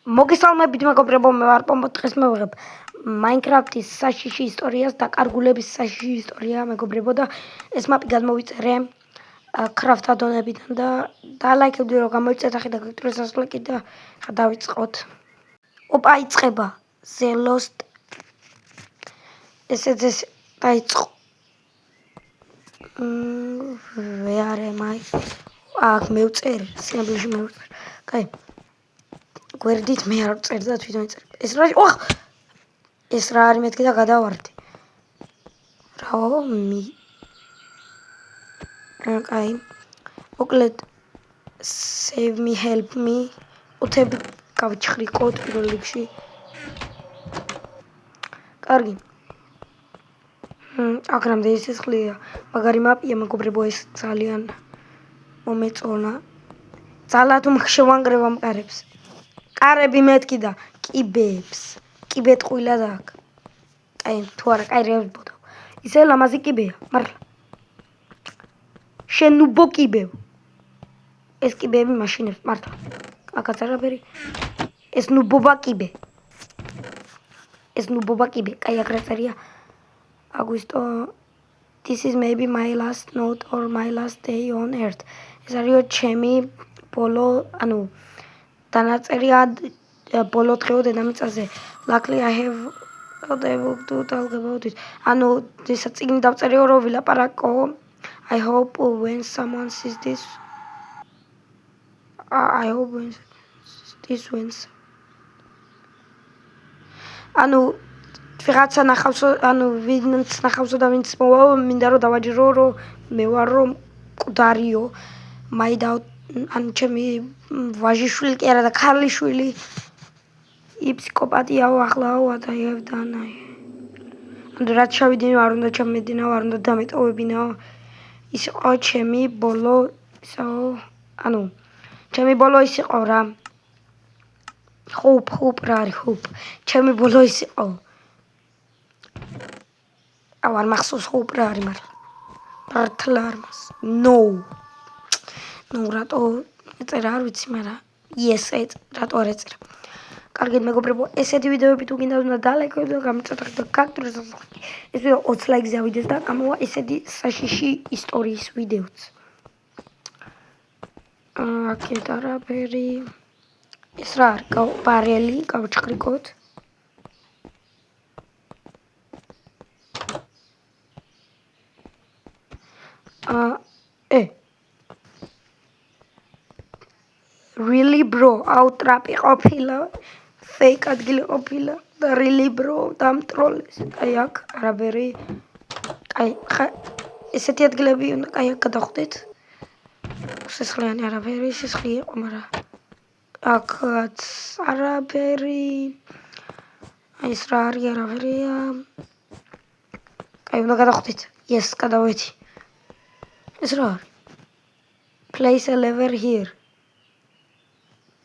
მოგესალმებით მეგობრებო, მე ვარ პომპო. დღეს მევიღებ Minecraft-ის საშიში ისტორიას და კარგულების საშიში ისტორია მეგობრებო და ეს მაპი გადმოვიწერე Craft Add-onებიდან და ლაიქებდი რომ გამოიწეთ ახლა და გაკეთდეს ლაიქი და დავიწყოთ. ოპა იწყება The Lost ეს დაიწყო. Where am I? აქ მევწერ, სინამდვილეში მევწერ. კაი. გვერდით მე არ ვწერ და თვითონ ვიწერ. ეს რა ეს რა არის მეთქი და გადავარდი. რაო კაი. მოკლედ save me, help me. უთები გავჩხრიკოთ პირველ რიგში. კარგი. აქ რამდენი სისხლია. მაგარი მაპია მეგობრებო, ეს ძალიან მომეწონა. ძალად შევანგრევა მყარებს. კარები მეთქი და კიბებს. კიბეთ ყვილა და აქ. აი, თუ არა, კაი რევბოდა. ისე ლამაზი კიბეა, მართლა. შენ უბო კიბევ. ეს კიბეები მაშინებს, მართლა. აქაც არაფერი. ეს ნუბობა კიბე. ეს ნუბობა კიბე. კაი, აქ რა წერია? Augusto, this is maybe my last note or my last day on earth. ეს არისო ჩემი ბოლო, ანუ დანაწერია ბოლო დღეო დედამიწაზე. Luckily I have able to talk about it. ანუ ისა წიგნი დავწერიო რომ ვილაპარაკო. I hope when someone sees this I hope when this wins. ანუ ვიღაცა ნახავს, ანუ ვინც ნახავსო და ვინც მოვა, მინდა რომ დავაჯერო რომ მე ვარ რომ მკვდარიო. მაიდა ანუ ჩემი ვაჟიშვილი კი არა და ქალიშვილი ფსიქოპატიაო ახლაო და I have done. ანუ რაც ჩავიდინო არ უნდა ჩამედინაო, არ უნდა დამეტოვებინაო. ის იყო ჩემი ბოლო, ისო, ანუ ჩემი ბოლო ის იყო რა. Hope რა არის hope. ჩემი ბოლო ის იყო. არ მახსოვს hope რა არის მართლა. მართლა არ მახსოვს. No, რატო ეწერა არ ვიცი, მაგრამ yes, რატო არ ეწერა. კარგით მეგობრებო, ესეთი ვიდეოები თუ გინდა უნდა დალაიქოთ და გამიწოდოთ და გაგდროს. ეს ვიდეო 20 ლაიქზე ავიდეს და გამოვა ესეთი საშიში ისტორიის ვიდეოც. აქეთ არაფერი. ეს რა არის? ბარელი, გავჩხრიკოთ. Really bro, აუტრაპი ყოფილა, fake ადგილი ყოფილა და really bro დამტროლეს. აი აქ არაფერი. აი ხა ესეთი ადგილები უნდა აი აქ გადავხდეთ. სისხლიანი არაფერი, სისხლი იყო, მაგრამ აქაც არაფერი. აი ეს რა არის არაფერია. აი უნდა გადავხდეთ. Yes, გადავედი. ეს რა არის? Place a lever here.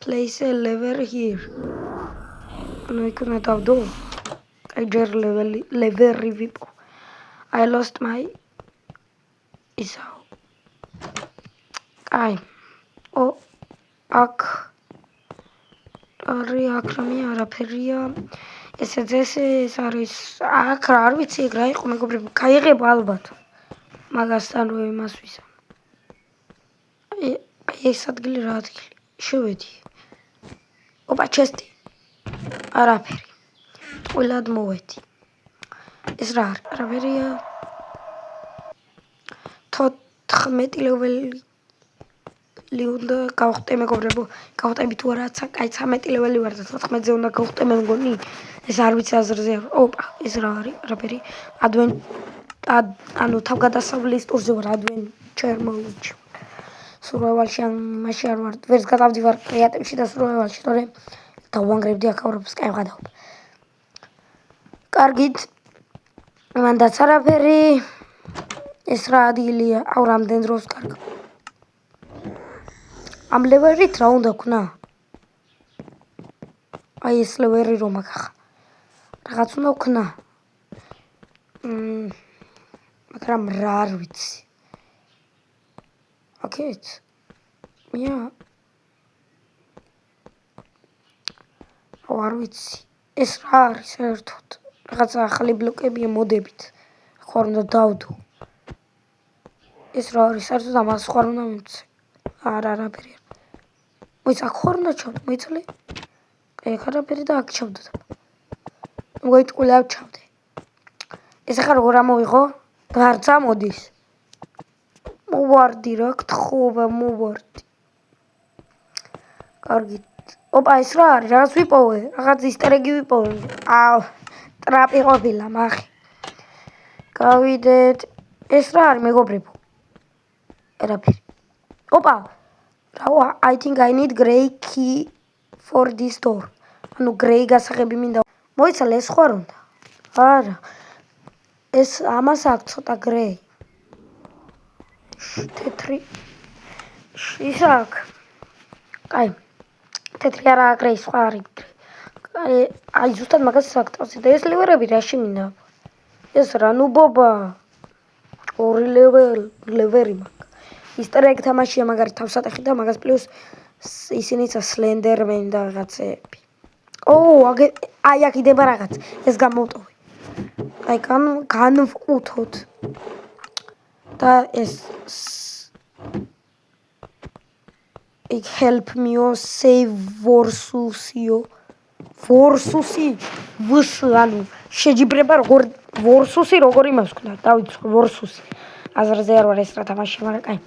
Place a lever here. ანუ იქ უნდა დავდო. აი ჯერ ლევერი ვიპო. I lost my ისო. აი. აქ აქ რამე არაფერია. ეს არის აქ რა არ ვიცი ეგ რა იყო მეგობრებო. გაიღება ალბათ. მაგასთან რო იმას ვისა. აი ეს ადგილი რა ადგილი? შევედი. ოპა ჩესტი. არაფერი. ყველად მოვედი. ეს რა არის? არაფერია. 14 ლეველი უნდა გავხტე მეგობრებო. გავხტები თუ არა, კაი 13 ლეველი ვარ და 14-ზე უნდა გავხტე მე მგონი. ეს არ ვიცი აზრზე. ოპა, ეს რა არის? არაფერი. ანუ თავგადასავლის ტურზე ვარ adventure mode-ში. სურვივალში ან მაშინ არ ვარ. ვერც გადავდი ვარ კრეატივში და სურვივალში, თორემ დავანგრებდი აკავრებს, კაი ვღადავ. კარგით. მანდაც არაფერი. ეს რა ადგილია? აუ რამდენ დროს კარგა. ამ ლევერით რა უნდა ქნა? აი ეს ლევერი რომ აქ რაღაც უნდა ქნა. მაგრამ რა არ ვიცი. ოკეი. არ ვიცი. ეს რა არის საერთოდ? რაღაცა ახალი ბლოკებია მოდებით. ხო არ უნდა დავდო. ეს რა არის? საერთოდ ამას სხვა არ უნდა მივცე. არა, არაფერი არ. მოიცა აქ ხარ უნდა ჩავდე, მოიცალე? აი, აქ არაფერი და აქ ჩავდო. მოიტყულა ჩავდე. ეს ახლა როგორ ამოვიღო? გარც ამოდის. მოვარდი რა, გთხოვა, მოვარდი. კარგით. ოპა, ეს რა არის? რაღაც ვიპოვე, რაღაც ისტერეგი ვიპოვე. ტრაპი ყოფილა, მახი. გავიდეთ. ეს რა არის, მეგობრებო? არაფერი. ოპა. I think I need gray key for this door. ანუ gray გასაღები მინდა. მოიცალე ეს ხარ უნდა? არა. ეს ამას აქვს ცოტა gray. თეთრი. ის აქვს. კაი. თეთრი არა gray სხვა არის. აი ზუსტად მაგას აქვს. და ეს ლევერები რაში მინდა? ეს რა ნუბობა? 2 ლევერი მაქვს. ისტერეგ თამაშია მაგარი თავსატეხი და მაგას პლუს ისინიც სლენდერმენი და რაღაცეები. აი აქ იდება რაღაც. ეს გამოვტოვე. აი განვყუთოთ. და ეს help me save Vorsusio. Vorsusi ვს ანუ შეჯიბრება როგორ Vorsusi როგორ იმას ვქნა. დავიწყო Vorsusi. აზრზე არ ვარ ეს რა თამაშია, მაგრამ კაი.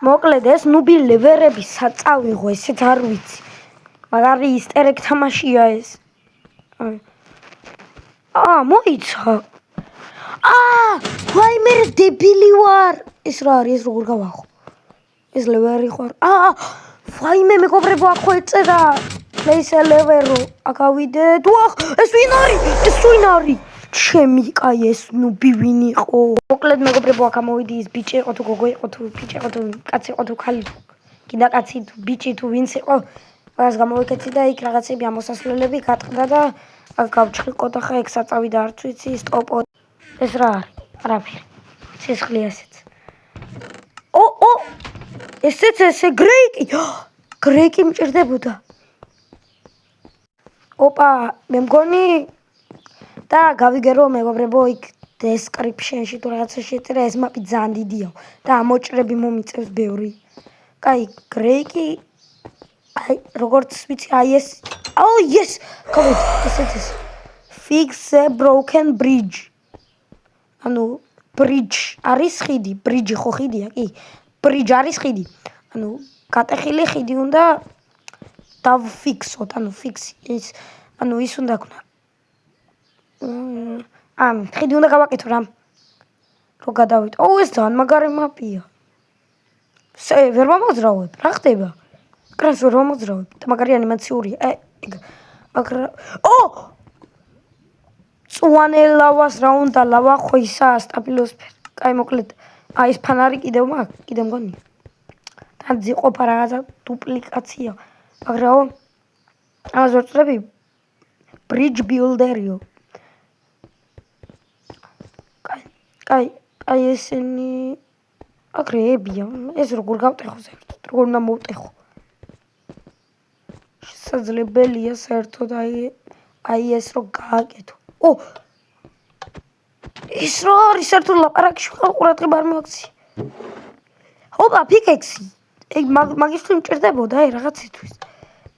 მოკლედ ეს ნუბი ლევერები საწავიღო, ესეც არ ვიცი. მაგარი ისტერეგ თამაშია ეს. მოიცა. ვაი მე დებილი ვარ. ეს რა არის, ეს როგორ გავახო? ეს ლევერი ხარ. ვაიმე მეგობრებო, აქ ხო ეწერა. place a lever-ო. აგავიდეთ. ეს ვინ არის? ეს ვინ არის? ჩემი კაი ეს ნუბი ვინ იყო? მოკლედ მეგობრებო, აქ ამოვიდი ის ბიჭი იყო თუ გოგო იყო თუ ბიჭი იყო თუ კაცი იყო თუ ხალი თუ კიდე კაცი თუ ბიჭი თუ ვინც იყო. მას გამოვიქეცი და იქ რაღაცები ამოსასვლელები გატყდა და გავჩხიყო და ხა ეგ საწავიდა არც ვიცი სტოპო. ეს რა არის? არაფერი. სისხლი ასეც. ესეც ესე გრეიკი. გრეიკი მჭირდებოდა. ოპა, მე მგონი და გავიგერო მეგობრებო იქ description-ში თუ რაღაცა შეწერა ეს მაპი ძალიან დიდია და ამოჭრები მომიწევს ბევრი. კაი, გრეიკი აი როგორც ვიცი აი ეს yes, გავედი, ესეც ეს. Fix a broken bridge. ანუ bridge არის ხიდი, bridge ხო ხიდია, კი. bridge არის ხიდი. ანუ გატეხილი ხიდი უნდა დავფიქსოთ, ანუ ფიქსი ის ანუ ის უნდა ქნა. ხიდი უნდა გავაკეთო რა. რო გადავიდე. ეს ძალიან მაგარი მაპია. ვერ მომოძრავებ, რა ხდება? კრას ვერ მომოძრავებ. და მაგარი ანიმაციურია. წვანე ლავას რა უნდა? ლავა ხო ისა სტაბილოსფერი. კაი მოკლედ. ეს ფანარი კიდევ მაქვს, კიდე მგონია. და ძიყოფა რაღაცა დუპლიკაცია. მაგრამ ამას ვერ წრები bridge builder-იო. კაი ესენი აგრეებია. ეს როგორ გავტეხო საერთოდ? როგორ უნდა მოვტეხო? შესაძლებელია საერთოდ აი ეს რო გააკეთო. ეს რა არის საერთოდ ლაპარაკში ყურადღება არ მივაქცი. ოპა, პიკექსი. მაგისტრი მჭირდებოდა რაღაცისთვის.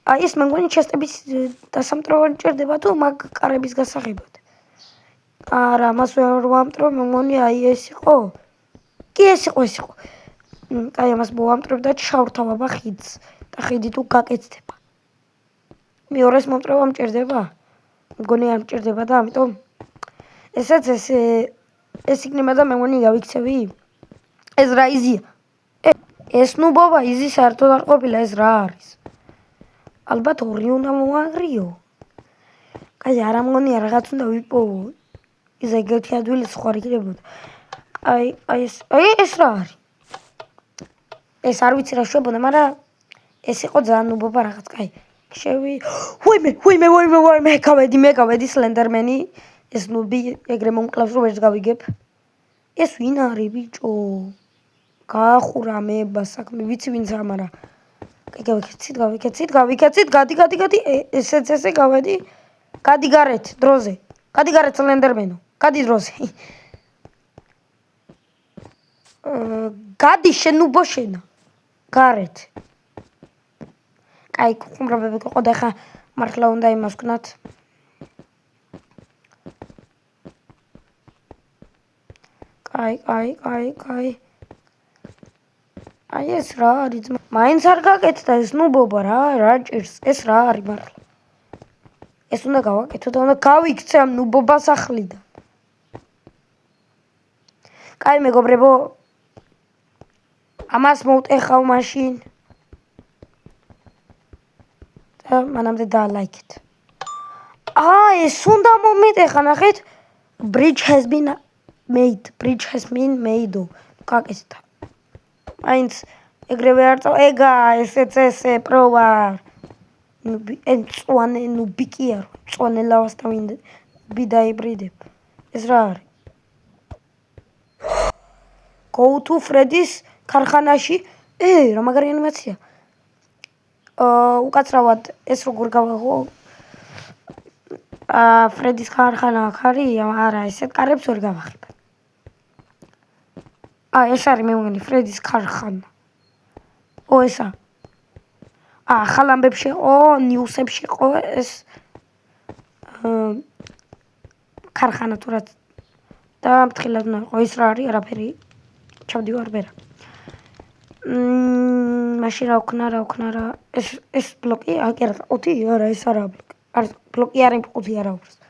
ეს მე მგონი ჩესტების დასამტვრევად მჭირდება თუ მაგ კარების გასაღებად. არა, მას ვერ ვამტრავ, მე მგონი ეს იყო. კი ეს იყო. კაი, ამას მოვამტრავ და ჩავრთავ ხიდს და ხიდი თუ გაკეთდება. მეორეს მომტვრევა მჭირდება? მგონი არ მჭირდება და ამიტომ ესაც ეს იქნება და მე მგონი გავიქცევი. ეს რა იზია? ეს ნუბობა იზი საერთოდ არ ყოფილა, ეს რა არის? ალბათ 2 უნდა მოაღრიო. კაი, არა მგონია რაღაც უნდა ვიპოვო. ის ეგეთი ადვილი სხვა იქნებოდა. ეს რა არის? ეს არ ვიცი რა შვებოდა, მაგრამ ეს იყო ძალიან ნუბობა რაღაც, კაი. ვაიმე, გავედი სლენდერმენი. ეს ნუბი ეგრე მომკლავს რომ ვერ გავიგებ. ეს ვინ არის ბიჭო? გაახურა მე საქმე, ვიცი ვინც ამარა. გავიქეცით, გადი, ესე გავედი. გადი გარეთ, დროზე. გადი გარეთ სლენდერმენო. გადი დროზე. გადი შენუბო შენა. გარეთ. კაი, ხუმრობები ყო და ხა მართლა უნდა იმას ვქნათ. კაი. აი ეს რა არის? მაინც არ გაკეთდა ეს ნუბობა რა ჭირს? ეს რა არის მართლა? ეს უნდა გავაკეთო და უნდა გავიქცე ამ ნუბობას ახლიდან. კაი მეგობრებო, ამას მოვტეხავ მაშინ. და მანამდე დალაიქეთ. ეს უნდა მომიტეხა, ნახეთ. Bridge has been made. გაკეთდა. მაინც ეგრევე არ წავ. ეგა ესე პროვა. მწვანე ნუბი კი არ ვარ. მწვანე ლავასთან ვიდაიბრიდებ. ეს რა არის? Go to Freddy's ქარხანაში. რა მაგარი ანიმაცია. უკაცრავად ეს როგორ გავაღო? Freddy's ქარხანა ხარი? არა, ესეთ კარებს ვერ გავახებ. ეს არის მე მგონი Freddy's ქარხანა. ესა. ახალ ამბებში ნიუსებში ყო ეს ქარხანა თუ რა და მთხილად უნდა იყო ის რა არის არაფერი ჩავდივარ ბერა მაშინ რა ვქნა ეს ბლოკი აკერა 4 არა ეს არა ბლოკი არის 5 არა უბრალოდ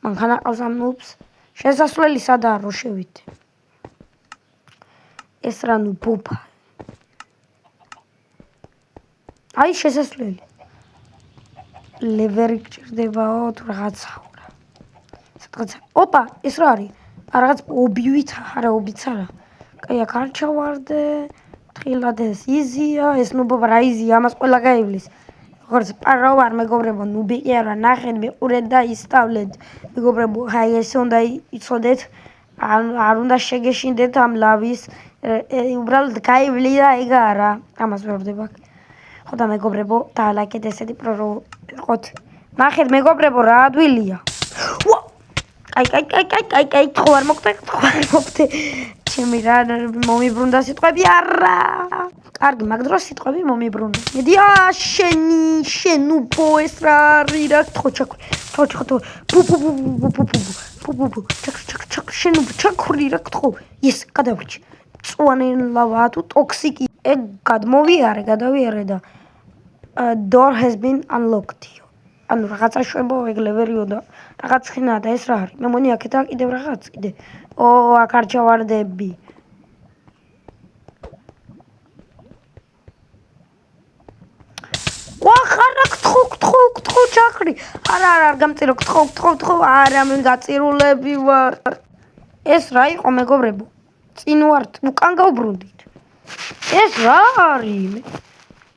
მანქანა ყავს ამ ნუბს შესასვლელი სადაა რო შევიდე ეს რა ნუ ბუბა აი შესასვლელი ლევერი გჭირდებაო თუ რაღაცა სადღაც ოპა ეს რა არის რაღაც ობივით არა ობიც არა კაი აქ არ ჩავარდე თხილად ეს იზია ეს ნუბობა რა იზია ამას ყველა გაივლის როგორც პარავ არ მეგობრებო ნუბი კი არა ნახეთ მიყურეთ და ისწავლეთ მეგობრებო აი ეს უნდა იცოდეთ არ უნდა შეგეშინდეთ ამ ლავის უბრალოდ გაივლი და ეგ არა ამას ვერდება ხოდა მეგობრებო დაალაიქეთ ესეთი პრო ყოთ ნახეთ მეგობრებო რა ადვილია აი ხო არ მოგდე ჩემი რა მომიბრუნდა სიტყვები არა კარგი მაგ დროს სიტყვები მომიბრუნდა მედი შენუბო ეს რა არის რა ჩაკ ბუ ჩაკ შენუბო ჩაკური რა ხო ეს გადავრჩი წვანი ლავა თუ ტოქსიკი ეგ გადავიარე და door has been unlocked ანუ რაღაცა შვებო ეგ ლევერიო და რაღაც ხინა და ეს რა არის მე მგონი აქეთა კიდევ რაღაც კიდე აქ არ ჩავარდები ხარა გთხო ჩაქრი არ გამწირო გთხო არა მე გაწირულები ვარ ეს რა იყო მეგობრებო წინ ვართ უკან გავბრუნდით ეს რა არის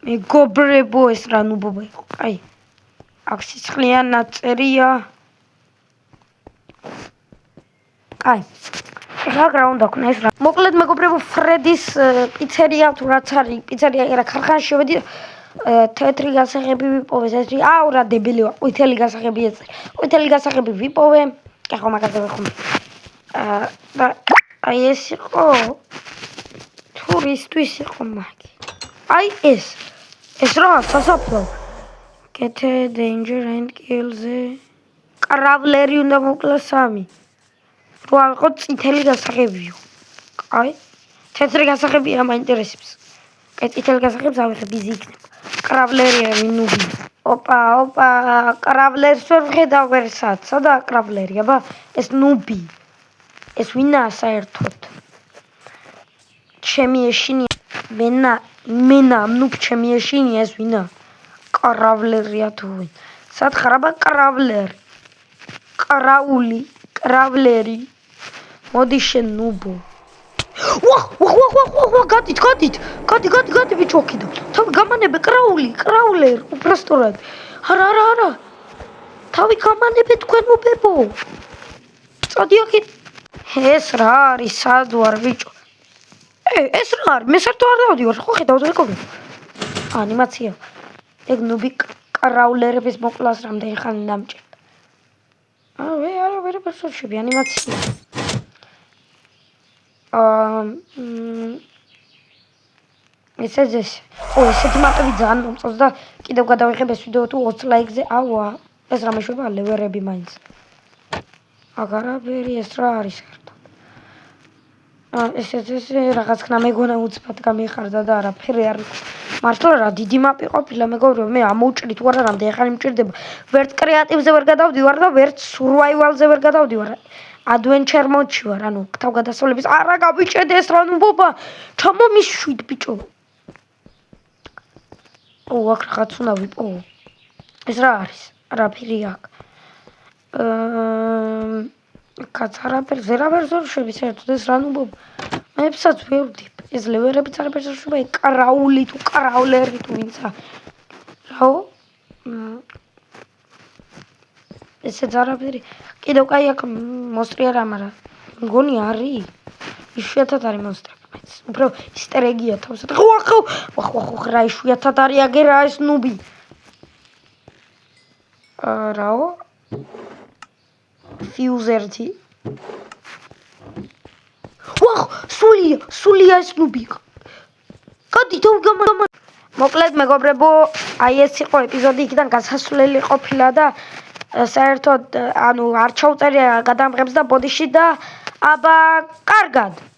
მეგობრებო ეს რა ნუბობა იყო აი აქ სიცხლიან ნაწერია აი რა გრაუნდა ქნა ეს რა მოკლედ მეგობრებო ფრედის პიცერია თუ რაც არის პიცერია რა ქარხანაში შევედი თეთრი გასაღები ვიპოვე თეთრი რა დებილი ვარ ყვითელი გასაღები ვიპოვე კი ხო მაგაზე ვეხომ და აი ეს იყო თურისთვის იყო მაგი აი ეს რა სასაფლაო Get a danger and kill the კრავლერი უნდა მოკლა 3 რო აღო წითელი გასაღებიო აი თეთრი გასაღებია მაინტერესებს კაი წითელი გასაღებს ავიღებ იზი იქნება კრავლერია ნუბი ოპა კრავლერს ვერ ვხედავ ვერსად სადა კრავლერი აბა ეს ნუბი ეს ვინაა საერთოდ ჩემი ეშინია მენა ნუბ ჩემი ეშინია ეს ვინაა კრავლერია თუ ვინ სათხარაბა კრავლერი მოდი შენ ნუბო გადით ბიჭო კიდო თავი გამანებე კრავლერ უბრალოდ არა თავი გამანებე თქვენ ნუბებო წადი აქეთ ეს რა არის სად ვარ ბიჭო ეს რა არის მე საერთოდ არ დავდივარ ხო ხედავთ მეგობრებო ანიმაცია. ეგ ნუბი კრაულერების მოკლას რამდენი ხანი დამჭირდა. ვერ პერსონაჟები ანიმაცია. ესეთი მაპები ძალიან მომწონს და კიდევ გადავიღებ ეს ვიდეო თუ 20 ლაიქზე. აუა, ეს რამე შვება ლევერები მაინც. აგარაფერი ეს რა არის საერთოდ? ეს რაღაც ხნა მეგონა უცბად გამიხარდა და არაფერი არ იყო. მართლა რა დიდი მაპი ყოფილა მეგობრებო, მე ამოვჭრით თუ არა რამდენი ხანი მჭირდება. ვერც კრეატივზე ვერ გადავდივარ და ვერც სურვაივალზე ვერ გადავდივარ. ადვენჩერ მოდში ვარ, ანუ თავგადასავლების არა გავიჭედე ეს რა ნუ ბობა. ჩამომიშვიდ ბიჭო. აქ რაღაც უნდა ვიპო. ეს რა არის? არაფერი აქ. კაც არაფერს ვერ შვები საერთოდ ეს რა ნუ ბობა. მეებსაც ვერ ვდივ. ეს ლევერებიც არაფერს არ შვება, კრაული თუ კრაულერი თუ ვინცა. რაო? ესეც არაფერი. კიდევ კაი აქ მონსტრი არა, მაგრამ მგონი არის. იშვიათად არის მონსტრები. უფრო ისტერეგია თავსად. ხო, რა იშვიათად არის აგერა ეს ნუბი. რაო? ფიუზერთი. სულია ეს ნუბი. გადი დავგამა. მოკლედ მეგობრებო, აი ეს იყო ეპიზოდი, იქიდან გასასვლელი ყოფილა და საერთოდ ანუ არ ჩაუწერია გადამღებს და ბოდიში და აბა კარგად.